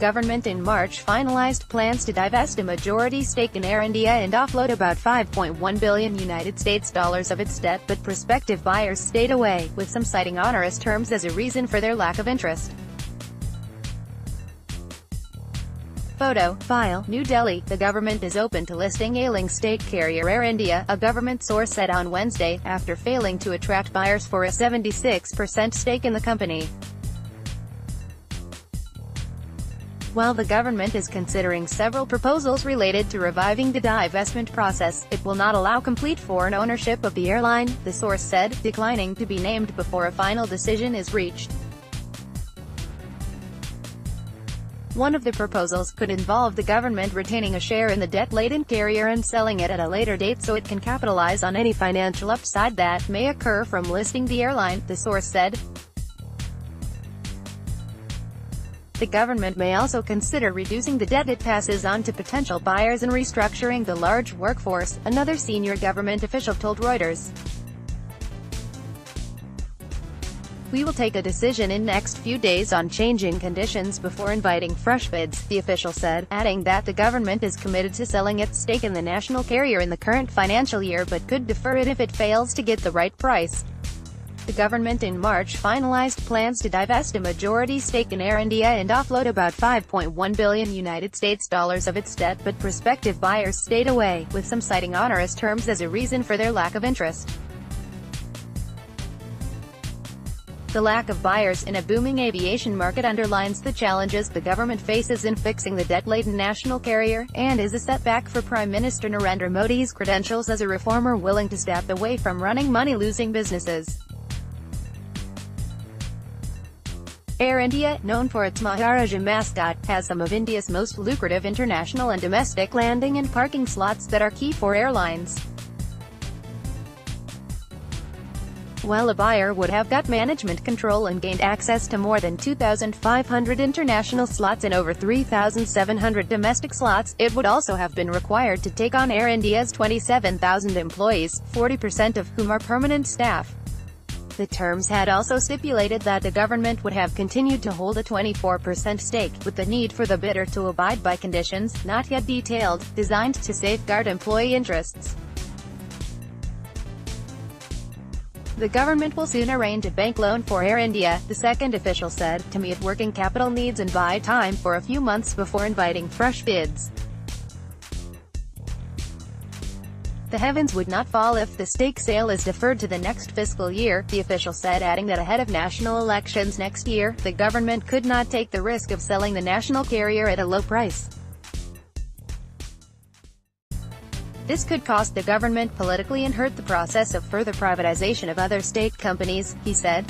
government in March finalized plans to divest a majority stake in Air India and offload about $5.1 billion of its debt, but prospective buyers stayed away, with some citing onerous terms as a reason for their lack of interest. Photo, file, New Delhi. The government is open to listing ailing state carrier Air India, a government source said on Wednesday, after failing to attract buyers for a 76% stake in the company. While the government is considering several proposals related to reviving the divestment process, it will not allow complete foreign ownership of the airline, the source said, declining to be named before a final decision is reached. One of the proposals could involve the government retaining a share in the debt-laden carrier and selling it at a later date so it can capitalize on any financial upside that may occur from listing the airline, the source said. The government may also consider reducing the debt it passes on to potential buyers and restructuring the large workforce, another senior government official told Reuters. "We will take a decision in next few days on changing conditions before inviting fresh bids," the official said, adding that the government is committed to selling its stake in the national carrier in the current financial year but could defer it if it fails to get the right price. The government in March finalized plans to divest a majority stake in Air India and offload about $5.1 billion of its debt, but prospective buyers stayed away, with some citing onerous terms as a reason for their lack of interest. The lack of buyers in a booming aviation market underlines the challenges the government faces in fixing the debt-laden national carrier, and is a setback for Prime Minister Narendra Modi's credentials as a reformer willing to step away from running money-losing businesses. Air India, known for its Maharaja mascot, has some of India's most lucrative international and domestic landing and parking slots that are key for airlines. While a buyer would have got management control and gained access to more than 2,500 international slots and over 3,700 domestic slots, it would also have been required to take on Air India's 27,000 employees, 40% of whom are permanent staff. The terms had also stipulated that the government would have continued to hold a 24% stake, with the need for the bidder to abide by conditions, not yet detailed, designed to safeguard employee interests. The government will soon arrange a bank loan for Air India, the second official said, to meet working capital needs and buy time for a few months before inviting fresh bids. The heavens would not fall if the stake sale is deferred to the next fiscal year, the official said, adding that ahead of national elections next year, the government could not take the risk of selling the national carrier at a low price. This could cost the government politically and hurt the process of further privatization of other state companies, he said.